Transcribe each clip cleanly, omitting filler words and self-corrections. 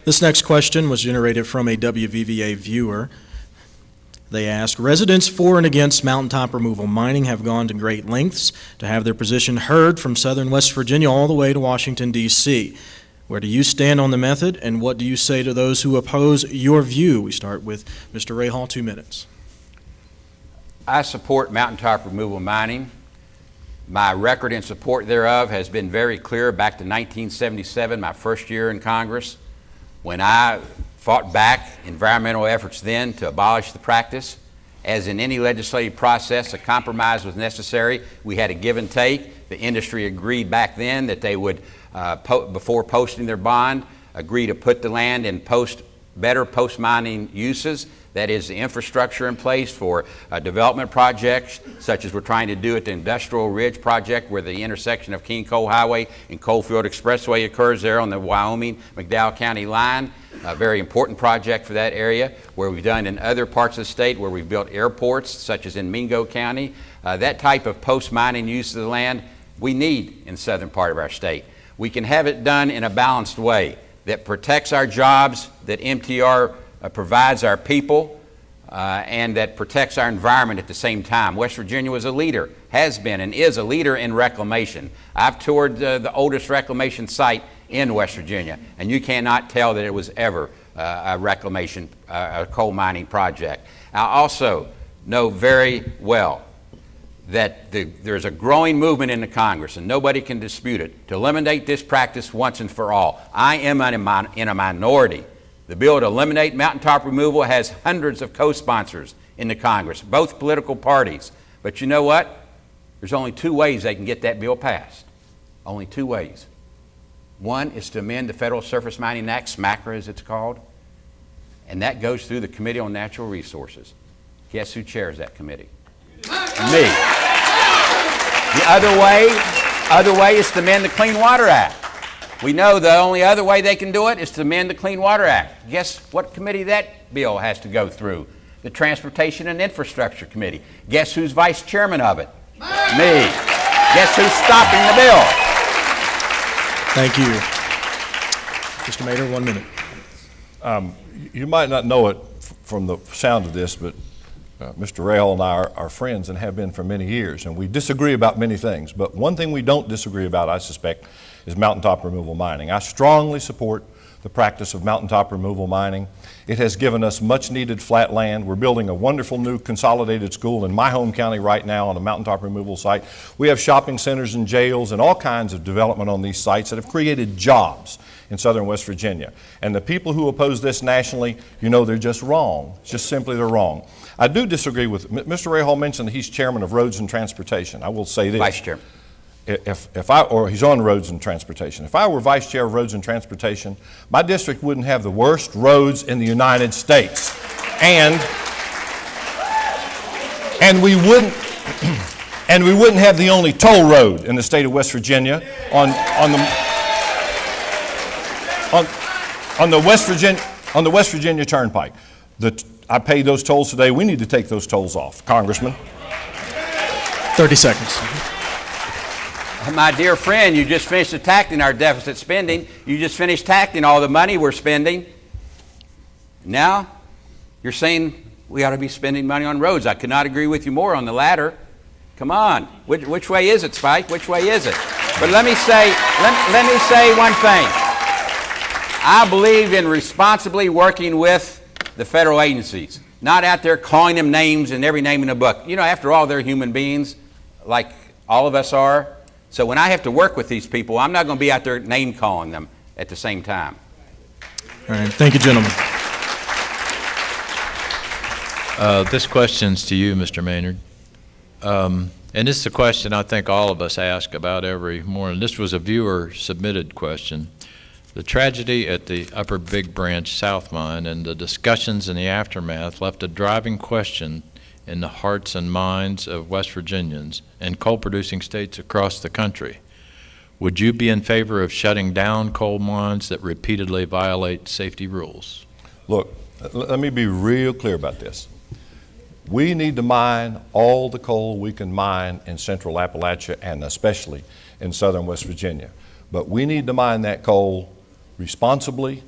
This next question was generated from a WVVA viewer. They ask, residents for and against mountaintop removal mining have gone to great lengths to have their position heard from southern West Virginia all the way to Washington, D.C. Where do you stand on the method, and what do you say to those who oppose your view? We start with Mr. Rahall, 2 minutes. I support mountaintop removal mining. My record in support thereof has been very clear back to 1977, my first year in Congress, when I fought back environmental efforts then to abolish the practice. As in any legislative process, a compromise was necessary. We had a give and take. The industry agreed back then that they would, before posting their bond, agree to put the land in better post-mining uses. That is, the infrastructure in place for development projects, such as we're trying to do at the Industrial Ridge project, where the intersection of King Coal Highway and Coalfield Expressway occurs there on the Wyoming-McDowell County line. A very important project for that area, where we've done in other parts of the state where we've built airports, such as in Mingo County. That type of post-mining use of the land we need in the southern part of our state. We can have it done in a balanced way that protects our jobs, that MTR provides our people, and that protects our environment at the same time. West Virginia was a leader, has been and is a leader in reclamation. I've toured the oldest reclamation site in West Virginia, and you cannot tell that it was ever a reclamation, a coal mining project. I also know very well that there's a growing movement in the Congress, and nobody can dispute it, to eliminate this practice once and for all. I am in a minority. The bill to eliminate mountaintop removal has hundreds of co-sponsors in the Congress, both political parties. But you know what? There's only 2 ways they can get that bill passed. Only 2 ways. One is to amend the Federal Surface Mining Act, SMACRA as it's called, and that goes through the Committee on Natural Resources. Guess who chairs that committee? Me. The other way is to amend the Clean Water Act. We know the only other way they can do it is to amend the Clean Water Act. Guess what committee that bill has to go through? The Transportation and Infrastructure Committee. Guess who's vice chairman of it? Me. Guess who's stopping the bill? Thank you. Mr. Maynard, 1 minute. You might not know it from the sound of this, but Mr. Rahall and I are friends and have been for many years, and we disagree about many things. But one thing we don't disagree about, I suspect, is mountaintop removal mining. I strongly support the practice of mountaintop removal mining. It has given us much needed flat land. We're building a wonderful new consolidated school in my home county right now on a mountaintop removal site. We have shopping centers and jails and all kinds of development on these sites that have created jobs in southern West Virginia. And the people who oppose this nationally, you know, they're just wrong. Just simply they're wrong. I do disagree with, Mr. Rahall mentioned that he's chairman of Roads and Transportation. I will say this. Vice chairman. Or he's on Roads and Transportation. If I were vice chair of Roads and Transportation, my district wouldn't have the worst roads in the United States. And we wouldn't have the only toll road in the state of West Virginia on the West Virginia Turnpike. I paid those tolls today. We need to take those tolls off, Congressman. 30 seconds. My dear friend, you just finished attacking our deficit spending. You just finished attacking all the money we're spending. Now, you're saying we ought to be spending money on roads. I could not agree with you more on the latter. Come on. Which way is it, Spike? Which way is it? But let me say one thing. I believe in responsibly working with the federal agencies, not out there calling them names and every name in the book. You know, after all, they're human beings like all of us are. So when I have to work with these people, I'm not going to be out there name calling them at the same time. All right. Thank you, gentlemen. This question's to you, Mr. Maynard. And this is a question I think all of us ask about every morning. This was a viewer-submitted question. The tragedy at the Upper Big Branch South Mine and the discussions in the aftermath left a driving question in the hearts and minds of West Virginians and coal-producing states across the country. Would you be in favor of shutting down coal mines that repeatedly violate safety rules? Look, let me be real clear about this. We need to mine all the coal we can mine in central Appalachia and especially in southern West Virginia. But we need to mine that coal responsibly,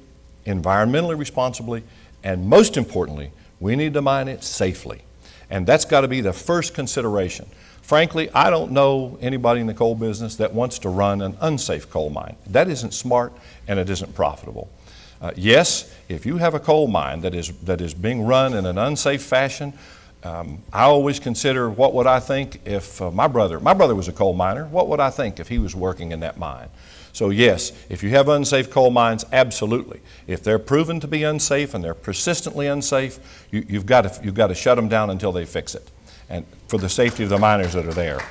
environmentally responsibly, and most importantly, we need to mine it safely. And that's got to be the first consideration. Frankly, I don't know anybody in the coal business that wants to run an unsafe coal mine. That isn't smart and it isn't profitable. Yes, if you have a coal mine that is being run in an unsafe fashion, I always consider, what would I think if my brother was a coal miner, what would I think if he was working in that mine? So yes, if you have unsafe coal mines, absolutely. If they're proven to be unsafe and they're persistently unsafe, you've got to shut them down until they fix it, and for the safety of the miners that are there.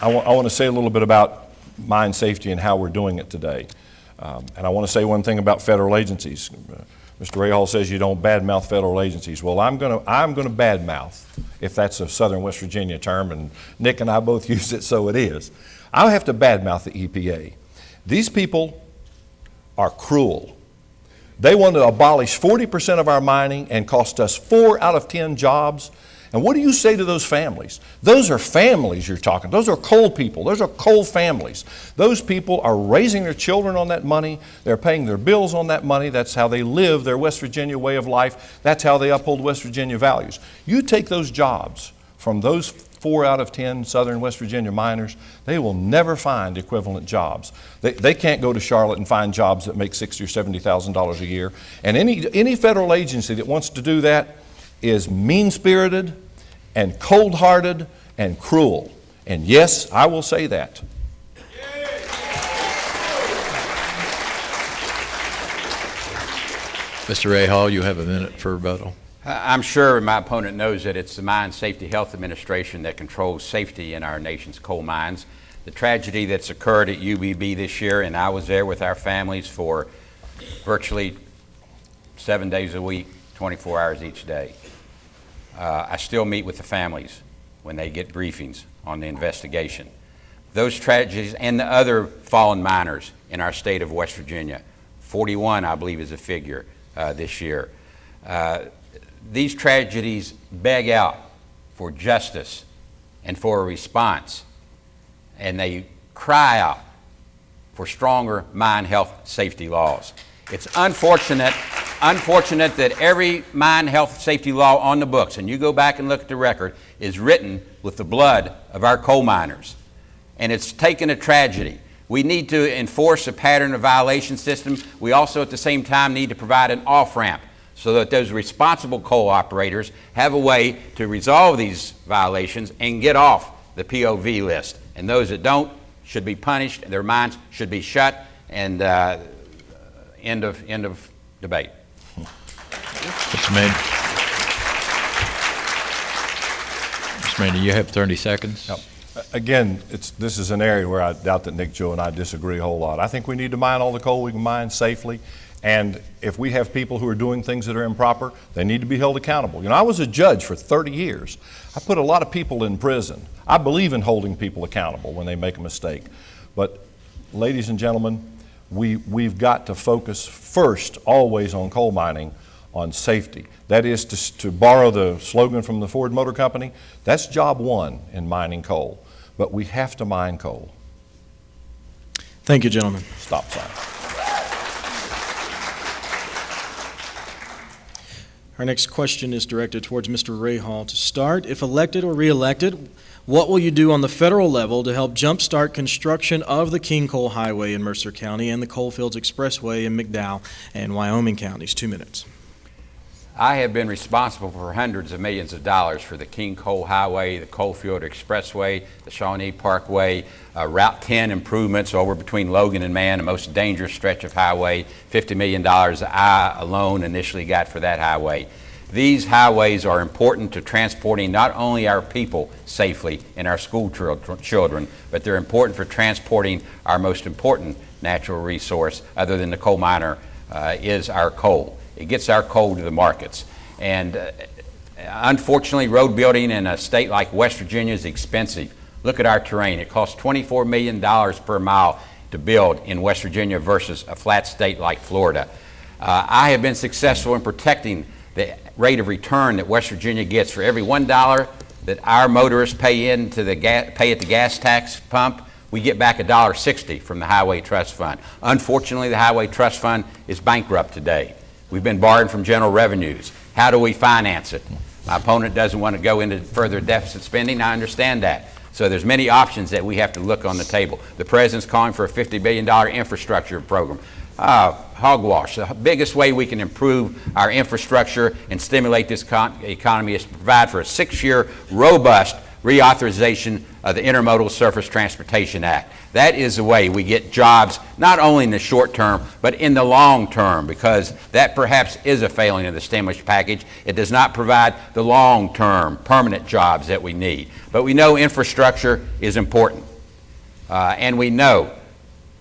I want to say a little bit about mine safety and how we're doing it today. And I want to say one thing about federal agencies. Mr. Rahall says you don't badmouth federal agencies. Well, I'm going to badmouth, if that's a Southern West Virginia term, and Nick and I both use it, so it is. I have to badmouth the EPA. These people are cruel. They want to abolish 40% of our mining and cost us 4 out of 10 jobs. And what do you say to those families? Those are families you're talking. Those are coal people. Those are coal families. Those people are raising their children on that money. They're paying their bills on that money. That's how they live their West Virginia way of life. That's how they uphold West Virginia values. You take those jobs from those 4 out of 10 Southern West Virginia miners, they will never find equivalent jobs. They can't go to Charlotte and find jobs that make $60,000 or $70,000 a year. And any federal agency that wants to do that is mean-spirited and cold-hearted and cruel. And yes, I will say that. Mr. Rahall, you have a minute for rebuttal. I'm sure my opponent knows that it's the Mine Safety Health Administration that controls safety in our nation's coal mines. The tragedy that's occurred at UBB this year, and I was there with our families for virtually 7 days a week, 24 hours each day. I still meet with the families when they get briefings on the investigation. Those tragedies and the other fallen miners in our state of West Virginia, 41 I believe is a figure this year. These tragedies beg out for justice and for a response, and they cry out for stronger mine health safety laws. It's unfortunate that every mine health safety law on the books, and you go back and look at the record, is written with the blood of our coal miners. And it's taken a tragedy. We need to enforce a pattern of violation system. We also at the same time need to provide an off-ramp so that those responsible coal operators have a way to resolve these violations and get off the POV list. And those that don't should be punished, their mines should be shut, and end of debate. Mr. Maynard. Mr. Maynard, you have 30 seconds. Yep. Again, this is an area where I doubt that Nick, Joe, and I disagree a whole lot. I think we need to mine all the coal we can mine safely, and if we have people who are doing things that are improper, they need to be held accountable. You know, I was a judge for 30 years. I put a lot of people in prison. I believe in holding people accountable when they make a mistake. But, ladies and gentlemen, we've got to focus first, always, on coal mining, on safety. That is, to borrow the slogan from the Ford Motor Company, that's job one in mining coal. But we have to mine coal. Thank you, gentlemen. Stop sign. Our next question is directed towards Mr. Rahall. To start, if elected or re-elected, what will you do on the federal level to help jumpstart construction of the King Coal Highway in Mercer County and the Coalfields Expressway in McDowell and Wyoming counties? 2 minutes. I have been responsible for hundreds of millions of dollars for the King Coal Highway, the Coalfield Expressway, the Shawnee Parkway, Route 10 improvements over between Logan and Man, the most dangerous stretch of highway, $50 million I alone initially got for that highway. These highways are important to transporting not only our people safely and our school children, but they're important for transporting our most important natural resource, other than the coal miner, is our coal. It gets our coal to the markets. And unfortunately, road building in a state like West Virginia is expensive. Look at our terrain. It costs $24 million per mile to build in West Virginia versus a flat state like Florida. I have been successful in protecting the rate of return that West Virginia gets for every $1 that our motorists pay at the gas tax pump. we get back $1.60 from the Highway Trust Fund. Unfortunately, the Highway Trust Fund is bankrupt today. We've been borrowing from general revenues. How do we finance it? My opponent doesn't want to go into further deficit spending. I understand that. So there's many options that we have to look on the table. The president's calling for a $50 billion infrastructure program. Hogwash. The biggest way we can improve our infrastructure and stimulate this economy is to provide for a 6-year robust reauthorization of the Intermodal Surface Transportation Act. That is the way we get jobs, not only in the short term, but in the long term, because that perhaps is a failing of the stimulus package. It does not provide the long-term, permanent jobs that we need. But we know infrastructure is important, and we know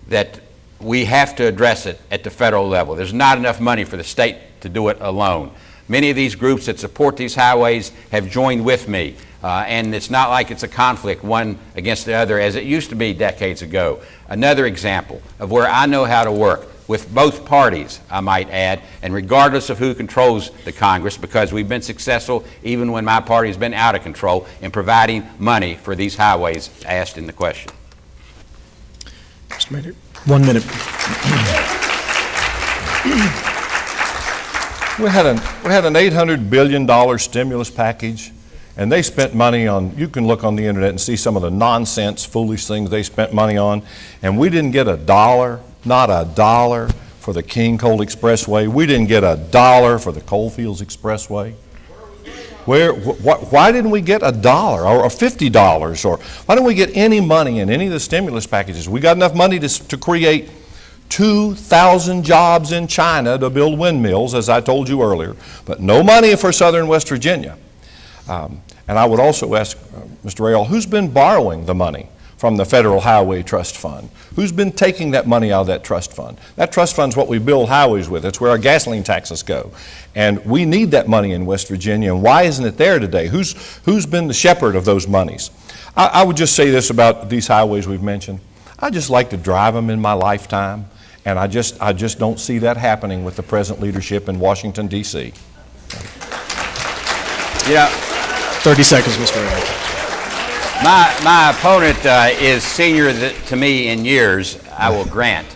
that we have to address it at the federal level. There's not enough money for the state to do it alone. Many of these groups that support these highways have joined with me, and it's not like it's a conflict one against the other as it used to be decades ago. Another example of where I know how to work with both parties, I might add, and regardless of who controls the Congress, because we've been successful even when my party has been out of control in providing money for these highways asked in the question. Mr. Maynard, 1 minute. We had an $800 billion stimulus package, and they spent money on, you can look on the internet and see some of the nonsense, foolish things they spent money on, and we didn't get $1, not $1 for the King Coal Expressway. We didn't get $1 for the Coalfields Expressway. Why didn't we get $1 or $50, or why didn't we get any money in any of the stimulus packages? We got enough money to create 2,000 jobs in China to build windmills, as I told you earlier, but no money for southern West Virginia. And I would also ask Mr. Rahall, who's been borrowing the money from the Federal Highway Trust Fund? Who's been taking that money out of that trust fund? That trust fund's what we build highways with. It's where our gasoline taxes go. And we need that money in West Virginia, and why isn't it there today? Who's been the shepherd of those monies? I would just say this about these highways we've mentioned. I just like to drive them in my lifetime, and I just don't see that happening with the present leadership in Washington, D.C. Yeah. 30 seconds, Mr. Rahall. My opponent is senior to me in years, I will grant,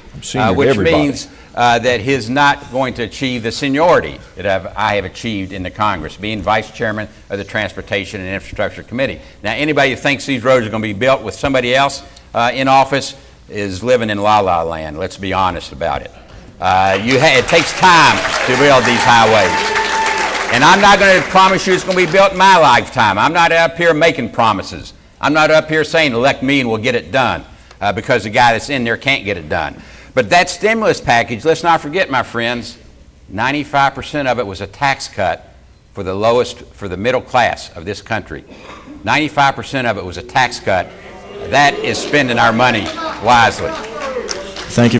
which means that he's not going to achieve the seniority that I have achieved in the Congress, being vice chairman of the Transportation and Infrastructure Committee. Now, anybody who thinks these roads are going to be built with somebody else in office is living in la-la land. Let's be honest about it. It takes time to build these highways. And I'm not going to promise you it's going to be built in my lifetime. I'm not up here making promises. I'm not up here saying elect me and we'll get it done because the guy that's in there can't get it done. But that stimulus package, let's not forget, my friends, 95% of it was a tax cut for the middle class of this country. 95% of it was a tax cut. That is spending our money wisely. Thank you.